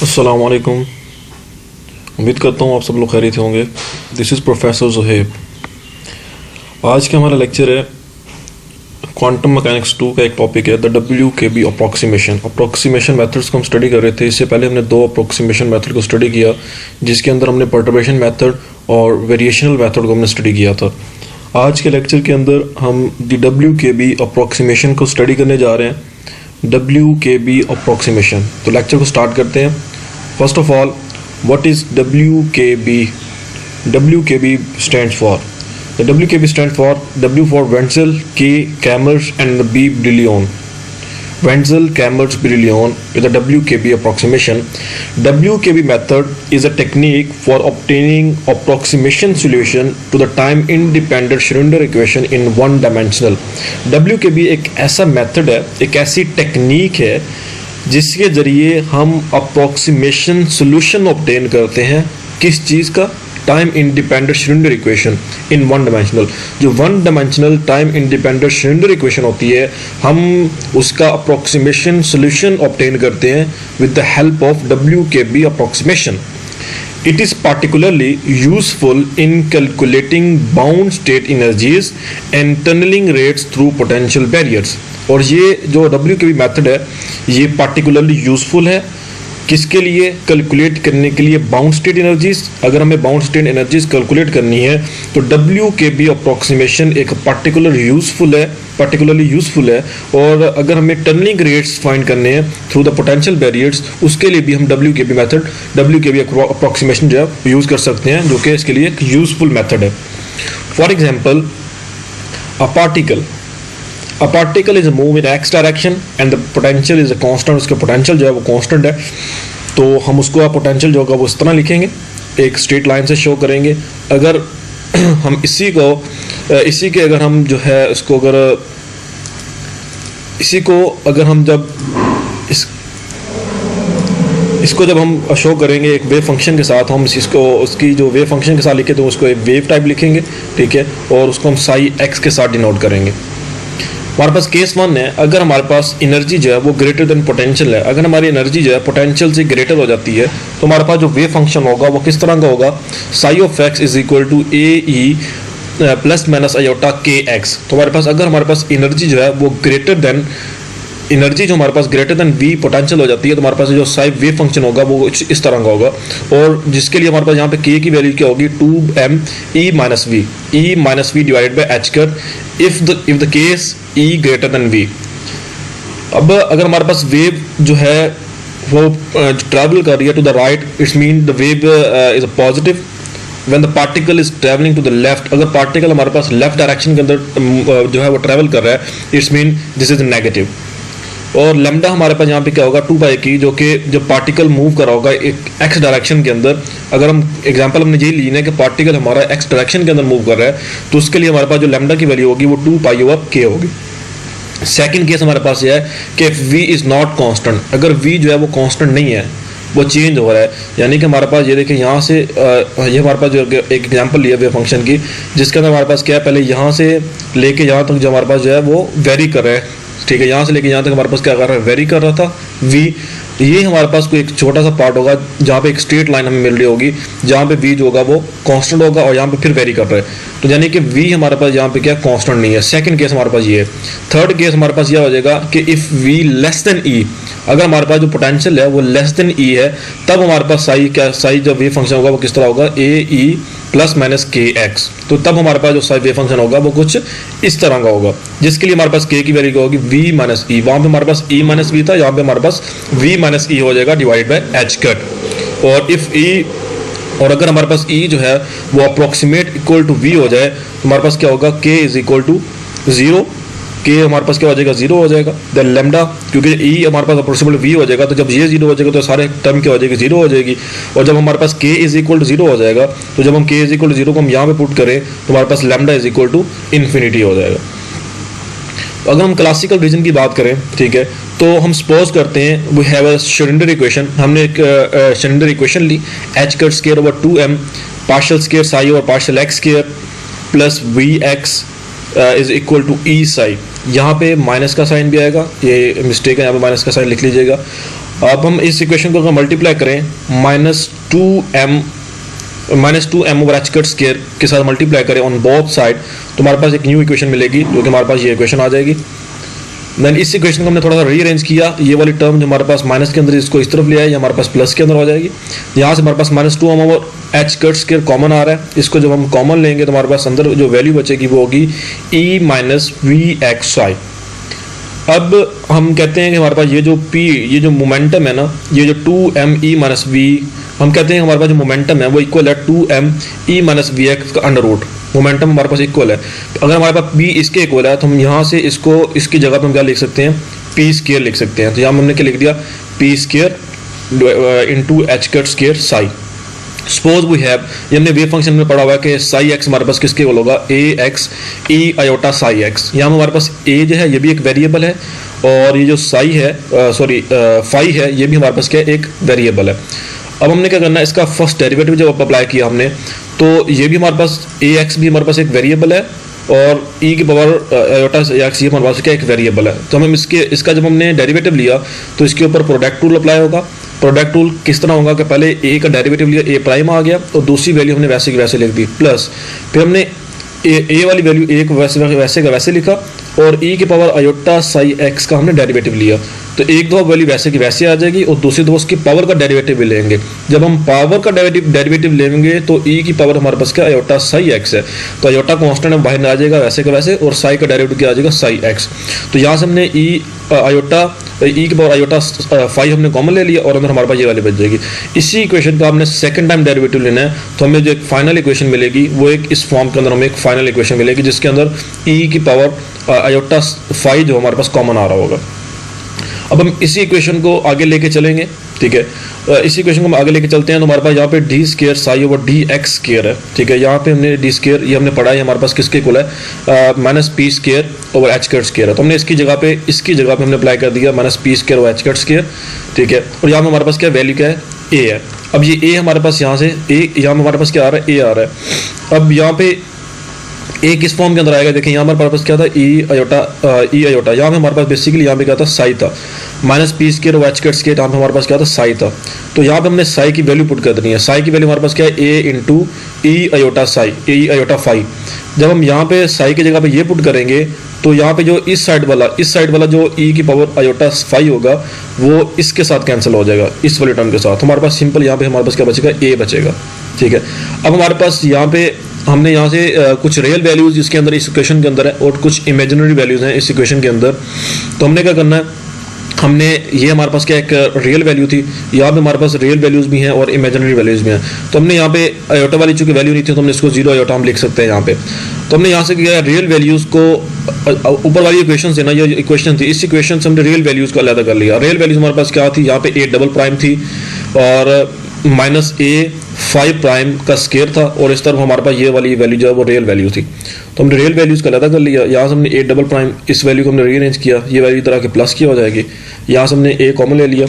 अस्सलाम वालेकुम। उम्मीद करता हूँ आप सब लोग खैरियत होंगे। This is professor Zuhaib. आज का हमारा लेक्चर है क्वांटम मैकेनिक्स 2 का एक टॉपिक है the WKB approximation. Approximation methods को हम स्टडी कर रहे थे। इससे पहले हमने दो अप्रॉक्सीमेशन मेथड को स्टडी किया, जिसके अंदर हमने पर्टर्बेशन मेथड और वेरिएशनल मेथड को हमने स्टडी किया था। आज के लेक्चर के अंदर हम द WKB अप्रॉक्सीमेशन को स्टडी करने जा रहे हैं। WKB approximation. तो लेक्चर को स्टार्ट करते हैं। First of all, what is WKB? WKB stands for, the WKB stands for W for Wenzel, K Kramers and B Brillion. Wenzel, Kramers, Brillion is the WKB approximation. WKB method is a technique for obtaining approximation solution to the time independent Schrödinger equation in one dimensional. WKB एक ऐसा method है, एक ऐसी technique है जिसके ज़रिए हम approximation solution obtain करते हैं। किस चीज़ का? Time independent Schrödinger equation in one dimensional. जो one dimensional time independent Schrödinger equation होती है, हम उसका अप्रॉक्सीमेशन सोल्यूशन ऑब्टेन करते हैं with the help of WKB approximation. It is particularly useful in calculating bound state energies and tunneling rates through potential barriers. और ये जो WKB मेथड है, ये पार्टिकुलरली यूजफुल है किसके लिए? कैलकुलेट करने के लिए बाउंड स्टेट एनर्जीज। अगर हमें बाउंड स्टेट एनर्जीज कैलकुलेट करनी है तो WKB अप्रॉक्सीमेशन एक पार्टिकुलरली यूजफुल है। और अगर हमें टनलिंग रेट्स फाइंड करने हैं थ्रू द पोटेंशियल बैरियर्स, उसके लिए भी हम WKB मेथड, WKB अप्रॉक्सीमेशन जो है यूज़ कर सकते हैं, जो कि इसके लिए एक यूजफुल मेथड है। For example, a particle is a move in x direction and the potential is a constant. उसका पोटेंशियल जो है वो कांस्टेंट है, तो हम उसको पोटेंशियल जो होगा वो इस तरह लिखेंगे, एक स्ट्रेट लाइन से शो करेंगे। अगर हम इसी के अगर हम जो है अगर हम जब इसको जब हम शो करेंगे एक वेव फंक्शन के साथ, हम उसकी जो वेव फंक्शन के साथ लिखे तो उसको एक वेव टाइप लिखेंगे, ठीक है, और उसको हम साई एक्स के साथ डिनोट करेंगे। हमारे पास केस 1 है, अगर हमारे पास एनर्जी जो है वो ग्रेटर देन पोटेंशियल है। अगर हमारी एनर्जी जो है पोटेंशियल से ग्रेटर हो जाती है तो हमारे पास जो वेव फंक्शन होगा वो किस तरह का होगा? Psi of x is equal to AE plus minus iota KX। तो हमारे पास अगर हमारे पास एनर्जी जो है वो ग्रेटर देन V पोटेंशियल हो जाती है तो हमारे पास जो साई वेव फंक्शन होगा वो इस तरह का होगा। और जिसके लिए हमारे पास यहाँ पे K की वैल्यू क्या होगी? 2m E minus V divided by h कर if the case E greater than V। अब अगर हमारे पास वेव जो है वो ट्रैवल कर रही है to the right, it's mean the wave is a positive. When the particle is travelling to the left, अगर पार्टिकल हमारे पास लेफ्ट डायरेक्शन के अंदर जो है वो ट्रैवल कर रहा है, it's mean this is negative. और लैम्डा हमारे पास यहाँ पे क्या होगा? 2 की, जो कि जब पार्टिकल मूव कर रहा होगा एक एक्स डायरेक्शन के अंदर। अगर हम एग्जांपल हमने ये ली है कि पार्टिकल हमारा एक्स डायरेक्शन के अंदर मूव कर रहा है, तो उसके लिए हमारे पास जो लैम्डा की वैल्यू होगी वो 2π/k होगी। सेकंड केस हमारे पास ये है कि V इज नॉट कांस्टेंट। अगर V जो है वो कांस्टेंट नहीं है, वो चेंज हो रहा है, यानी कि हमारे पास ये देखिए यहाँ से ये हमारे पास जो एक एग्जांपल लिया वेव फंक्शन की, जिसके अंदर हमारे पास क्या है, पहले यहाँ से लेके यहाँ तक जो हमारे पास जो है वो वेरी कर रहा है, ठीक है, यहाँ से लेके यहाँ तक हमारे पास क्या कर रहा है? वेरी कर रहा था V। ये हमारे पास कोई एक छोटा सा पार्ट होगा जहाँ पे एक स्ट्रेट लाइन हमें मिल रही होगी, जहाँ पे V जो होगा वो कांस्टेंट होगा और यहाँ पे फिर वेरी कर रहा है, तो यानी कि V हमारे पास यहाँ पे क्या कांस्टेंट नहीं है। सेकंड केस हमारे पास ये है। थर्ड केस हमारे पास यह हो जाएगा कि if V less than E, अगर हमारे पास जो पोटेंशियल है वो लेस देन E है, तब हमारे पास साई जो वेव फंक्शन होगा वो किस तरह होगा? AE plus minus KX। तो तब हमारे पास जो साई वेव फंक्शन होगा वो कुछ इस तरह का होगा, जिसके लिए हमारे पास K की वैल्यू क्या होगी? V minus E। वहाँ पे हमारे पास E माइनस V था, यहाँ पे हमारे पास V माइनस E हो जाएगा डिवाइड बाय h कट। और इफ E, और अगर हमारे पास E जो है वो अप्रोक्सीमेट इक्वल टू V हो जाए तो हमारे पास क्या होगा? K is equal to 0। K हमारे पास क्या हो जाएगा? 0 हो जाएगा। देन लैम्डा, क्योंकि E हमारे पास अप्रोक्सीमेट V हो जाएगा, तो जब ये 0 हो जाएगा तो सारे टर्म क्या हो जाएगी? 0 हो जाएगी। और जब हमारे पास K इज इक्वल टू 0 हो जाएगा, तो जब हम K इज इक्वल टू 0 को हम यहाँ पे पुट करें तो हमारे पास lambda is equal to infinity हो जाएगा। अगर हम क्लासिकल रीजन की बात करें, ठीक है, तो हम सपोज करते हैं we have a Schrödinger equation. हमने एक श्रोडिंगर इक्वेशन ली, h cut square over 2m partial square psi और partial x square plus Vx is equal to E psi. यहाँ पे माइनस का साइन भी आएगा, ये मिस्टेक है, यहाँ पे माइनस का साइन लिख लीजिएगा। अब हम इस इक्वेशन को अगर मल्टीप्लाई करें -2m over H cut square के साथ मल्टीप्लाई करें ऑन बोथ साइड, तो हमारे पास एक न्यू इक्वेशन मिलेगी, जो कि हमारे पास ये इक्वेशन आ जाएगी। देन इस इक्वेशन को हमने थोड़ा सा रीअरेंज किया, ये वाली टर्म जो हमारे पास माइनस के अंदर इसको इस तरफ ले आया, ये हमारे पास प्लस के अंदर हो जाएगी। यहाँ से हमारे पास -2m over H cut square common आ रहा है, इसको जब हम कॉमन लेंगे तो हमारे पास अंदर जो वैल्यू बचेगी वो होगी e माइनस वी एक्स आई। अब हम कहते हैं कि हमारे पास ये जो मोमेंटम है ना, ये जो 2m e माइनस वी, हम कहते हैं हमारे पास जो मोमेंटम है वो इक्वल है 2m e minus V X का अंडर रूट। मोमेंटम हमारे पास इक्वल है, अगर हमारे पास b इसके इक्वल है तो हम यहाँ से इसकी जगह पर हम क्या लिख सकते हैं, p स्क्वायर लिख सकते हैं। तो यहाँ हमने क्या लिख दिया, p square into H cut square psi. Suppose we have, ये हमने वेव फंक्शन में पढ़ा हुआ है कि साई एक्स हमारे पास किसके इक्वल होगा, A X E iota psi X. यहाँ हमारे पास ए जो है ये भी एक वेरिएबल है, और ये जो साई है फाई है ये भी हमारे पास क्या है, एक वेरिएबल है। अब हमने क्या करना है, इसका फर्स्ट डेरिवेटिव जब अप्लाई किया हमने, तो ये भी हमारे पास ए एक्स भी हमारे पास एक वेरिएबल है, और ई की पावर आयोटा एक्स ये हमारे पास क्या एक वेरिएबल है। तो हम इसका जब हमने डेरिवेटिव लिया तो इसके ऊपर प्रोडक्ट रूल अप्लाई होगा। प्रोडक्ट रूल किस तरह होगा कि पहले ए का डेरिवेटिव लिया, ए प्राइम आ गया, और दूसरी वैल्यू हमने वैसे की वैसे लिख दी, प्लस फिर हमने ए वाली वैल्यू ए को वैसे का वैसे लिखा, और ई की पावर आयोटा साई एक्स का हमने डेरिवेटिव लिया। तो एक दो वैल्यू वैसे की वैसे आ जाएगी, और दूसरी दो उसकी पावर का डेरिवेटिव भी लेंगे। जब हम पावर का डेरिवेटिव लेंगे तो ई की पावर हमारे पास क्या आयोटा साई एक्स है, तो आयोटा कांस्टेंट बाहर आ जाएगा वैसे का वैसे, और साई का डेरिवेटिव क्या आ जाएगा, साई एक्स। तो यहाँ से हमने ई की पावर आयोटा फाइव हमने कॉमन ले लिया, और अंदर हमारे पास ये वाली बच जाएगी। इसी इक्वेशन का हमने सेकंड टाइम डेरिवेटिव लेना है, तो हमें जो एक फाइनल इक्वेशन मिलेगी वो एक इस फॉर्म के अंदर हमें एक फाइनल इक्वेशन मिलेगी, जिसके अंदर ई की पावर आयोटा फाइव जो हमारे पास कॉमन आ रहा होगा। अब हम इसी इक्वेशन को आगे लेके चलेंगे, ठीक है। इसी इक्वेशन को हम आगे लेके चलते हैं, तो हमारे पास यहाँ पे D square Sai over D x square है, ठीक है। यहाँ पे हमने डी स्क्वायर ये हमने पढ़ा है, हमारे पास किसके इक्वल है, minus P square over H cut square है। तो हमने इसकी जगह पे हमने अप्लाई कर दिया minus P square over H cut square, ठीक है। और यहाँ पे हमारे पास क्या वैल्यू क्या है, ए है। अब ये ए हमारे पास यहाँ से यहाँ हमारे पास क्या आ रहा है, ए आ रहा है। अब यहाँ पे ए किस फॉर्म के अंदर आएगा, देखिए यहाँ हमारे पास क्या था, ई आयोटा, यहाँ पे हमारे पास बेसिकली यहाँ पे क्या था, साई था, माइनस पी स्क्वायर और एच कट स्क्वायर, यहाँ पे हमारे पास क्या था, साई था। तो यहाँ पे हमने साई की वैल्यू पुट कर देनी है। साई की वैल्यू हमारे पास क्या है, A into E iota psi, E iota phi. जब हम यहाँ पे साई की जगह पे ये पुट करेंगे, तो यहाँ पे जो इस साइड वाला जो ई की पावर आयोटा फाई होगा वो इसके साथ कैंसिल हो जाएगा, इस वाले टर्म के साथ। हमारे पास सिंपल यहाँ पे हमारे पास क्या बचेगा, ए बचेगा, ठीक है। अब हमारे पास यहाँ पे हमने यहाँ से कुछ रियल वैल्यूज इसके अंदर इस इक्वेशन के अंदर है, और कुछ इमेजिनरी वैल्यूज हैं इस इक्वेशन के अंदर। तो हमने क्या करना है, हमने ये हमारे पास क्या एक रियल वैल्यू थी, यहाँ पे हमारे पास रियल वैल्यूज भी हैं और इमेजिनरी वैल्यूज भी हैं। तो हमने यहाँ पे आयोटा वाली चूंकि वैल्यू नहीं थी, तो हमने इसको जीरो आयोटा हम लिख सकते हैं यहाँ पे। तो हमने यहाँ से क्या रियल वैल्यूज को, ऊपर वाली इक्वेशन से ना, ये इक्वेशन थी, इस इक्वेशन से हमने रियल वैल्यूज को अलग कर लिया। रियल वैल्यूज हमारे पास क्या थी, यहाँ पे ए डबल प्राइम थी, और माइनस ए फाइव प्राइम का स्केयर था, और इस तरफ हमारे पास ये वाली वैल्यू जो है वो रियल वैल्यू थी। तो हमने रियल वैल्यूज का अलग कर लिया। यहाँ से हमने ए डबल प्राइम, इस वैल्यू को हमने रीअरेंज किया, ये वैल्यू तरह के प्लस की हो जाएगी। यहाँ से हमने ए कॉमन ले लिया,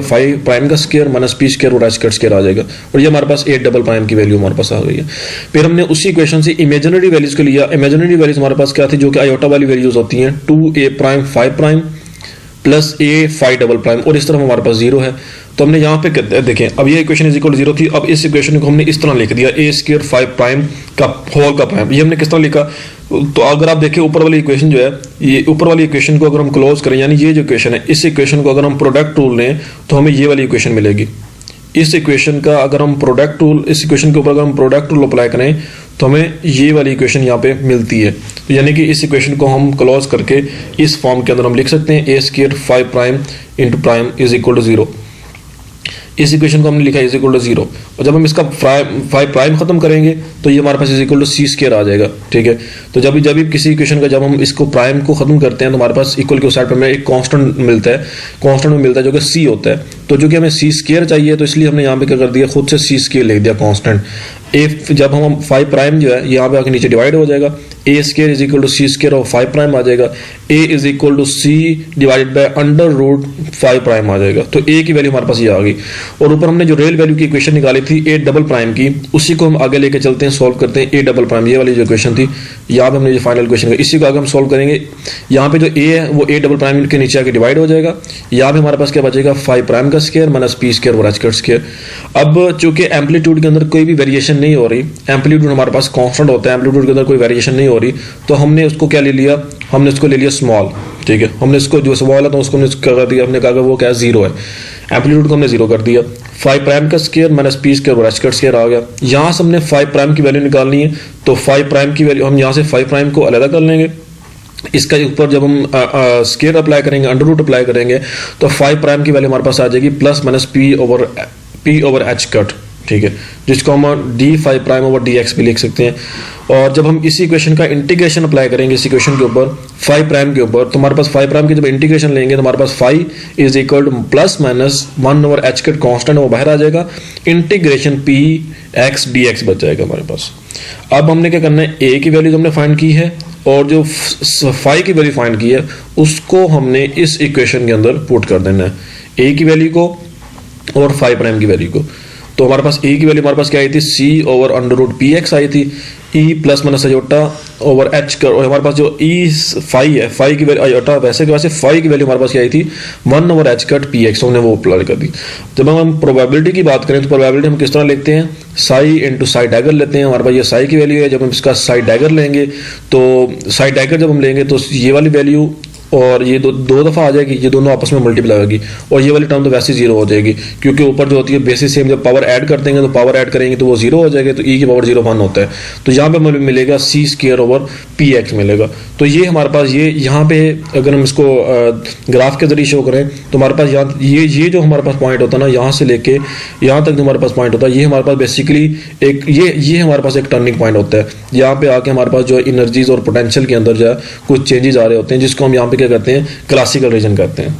फाइव प्राइम का स्केयर माइनस पी स्केयर और एच कट स्केयर आ जाएगा, और ये हमारे पास ए डबल प्राइम की वैल्यू हमारे पास आ गई है। फिर हमने उसी इक्वेशन से इमेजिनरी वैल्यूज को लिया। इमेजिनरी वैल्यूज हमारे पास क्या थी, जो कि आयोटा वाली वैल्यूज होती हैं, 2a प्राइम 5 प्राइम प्लस ए 5 डबल प्राइम, और इस तरफ हमारे पास जीरो है। तो हमने यहाँ पे देखें, अब ये equation is equal to zero थी। अब इस इक्वेशन को हमने इस तरह लिख दिया, ए स्क्वायर 5 प्राइम का होल का प्राइम। ये हमने किस तरह लिखा, तो अगर आप देखें ऊपर वाली इक्वेशन जो है, ये ऊपर वाली इक्वेशन को अगर हम क्लोज करें, यानी ये जो इक्वेशन है, इस इक्वेशन को अगर हम प्रोडक्ट रूल लें तो हमें ये वाली इक्वेशन मिलेगी। इस इक्वेशन का अगर हम प्रोडक्ट रूल, इस इक्वेशन के ऊपर अगर हम प्रोडक्ट रूल अप्लाई करें तो हमें ये वाली इक्वेशन यहाँ पे मिलती है। तो यानी कि इस इक्वेशन को हम क्लोज करके इस फॉर्म के अंदर हम लिख सकते हैं, A square 5 prime into prime is equal to zero. इस इक्वेशन को हमने लिखा इज इक्वल टू जीरो, और जब हम इसका 5 प्राइम खत्म करेंगे तो ये हमारे पास is equal to C square आ जाएगा, ठीक है। तो जब भी किसी इक्वेशन का जब हम इसको प्राइम को खत्म करते हैं तो हमारे पास इक्वल के उस साइड पर हमें एक कांस्टेंट मिलता है, जो कि सी होता है। तो जो कि हमें सी स्केयर चाहिए, तो इसलिए हमने यहाँ पे क्या कर दिया, खुद से सी स्केयर लिख दिया कांस्टेंट। इफ जब हम 5 प्राइम जो है यहाँ पे आके नीचे डिवाइड हो जाएगा, A square is equal to C square of 5 prime आ जाएगा, A is equal to C divided by under root 5 prime आ जाएगा। तो ए की वैल्यू हमारे पास ये आ गई। और ऊपर हमने जो रियल वैल्यू की इक्वेशन निकाली थी ए डबल प्राइम की, उसी को हम आगे लेके चलते हैं, सॉल्व करते हैं। ए डबल प्राइम ये वाली जो इक्वेशन थी, यहाँ पे हमने जो फाइनल इक्वेशन का, इसी को आगे हम सॉल्व करेंगे। यहाँ पे जो ए है वो ए डबल प्राइम के नीचे आके डिवाइड हो जाएगा। यहाँ पे हमारे पास क्या बचेगा, 5 प्राइम का स्केयर माइनस पी स्केयर और एच का स्केयर। अब चूंकि एम्पलीट्यूड के अंदर कोई भी वेरिएशन नहीं हो रही, एम्पलीट्यूड हमारे पास कांस्टेंट होता है, एम्पलीट्यूड के अंदर कोई वेरिएशन नहीं हो रही, तो हमने उसको क्या ले लिया, हमने उसको ले लिया स्मॉल। ठीक है, हमने इसको जो स्मॉल है तो उसको हमने क्या कर दिया, हमने कहा वो क्या है, जीरो है, एम्पलीट्यूड को हमने जीरो कर दिया। 5 प्राइम का स्केयर माइनस पी स्केयर और एच का स्केयर आ गया। यहाँ से हमने 5 प्राइम की वैल्यू निकालनी है, तो 5 प्राइम की वैल्यू हम यहाँ से 5 प्राइम को अलग कर लेंगे। इसका ऊपर जब हम स्केयर अप्लाई करेंगे, अंडर रूट अप्लाई करेंगे, तो 5 प्राइम की वैल्यू हमारे पास आ जाएगी plus minus P over H cut. ठीक है, जिसको हम D 5 prime over D x भी लिख सकते हैं। और जब हम इसी इक्वेशन का इंटीग्रेशन अप्लाई करेंगे इस इक्वेशन के ऊपर 5 प्राइम के ऊपर, तो हमारे पास 5 प्राइम की जब इंटीग्रेशन लेंगे तो हमारे पास 5 is equal two plus minus 1 over H cut constant वो बाहर आ जाएगा, integration P x D x बच जाएगा हमारे पास। अब हमने क्या करना है, ए की वैल्यू जो हमने फाइंड की है और जो 5 की वैल्यू फाइंड की है उसको हमने इस इक्वेशन के अंदर पुट कर देना है, ए की वैल्यू को और 5 प्राइम की वैल्यू को। तो हमारे पास ए की वैल्यू हमारे पास क्या आई थी, C over under root P X आई थी, E plus minus iota over H cut, और हमारे पास जो ई 5 है, 5 की वैल्यू अयोटा वैसे के वैसे 5 की वैल्यू हमारे पास क्या आई थी 1 over H cut P x, हमने वो अप्लाई कर दी। जब हम प्रोबेबिलिटी की बात करें तो प्रोबेबिलिटी हम किस तरह लिखते हैं, साई इंटू साई डैगर लेते हैं। हमारे पास ये साई की वैल्यू है, जब हम इसका साई डैगर लेंगे तो साई डैगर जब हम लेंगे तो ये वाली वैल्यू और ये दो दफा आ जाएगी, ये दोनों आपस में मल्टीप्लाई होगी, और ये वाली टर्म तो वैसे जीरो हो जाएगी, क्योंकि ऊपर जो होती है बेसिस से हम जब पावर ऐड कर देंगे तो पावर ऐड करेंगे तो वो जीरो हो जाएगा, तो ई की पावर 0 1 होता है। तो यहाँ पे हमें मिलेगा सी स्क्वायर ओवर पी एक्स मिलेगा। तो ये हमारे पास ये यहाँ पे अगर हम इसको ग्राफ के जरिए शो करें तो हमारे पास यहाँ ये जो हमारे पास पॉइंट होता है ना, यहाँ से लेके यहाँ तक जो हमारे पास पॉइंट होता है, ये हमारे पास बेसिकली एक ये हमारे पास एक टर्निंग पॉइंट होता है। यहाँ पे आके हमारे पास जो एनर्जीज और पोटेंशियल के अंदर जो है कुछ चेंजेस आ रहे होते हैं, जिसको हम यहाँ पे क्या करते हैं, क्लासिकल रीजन कहते हैं।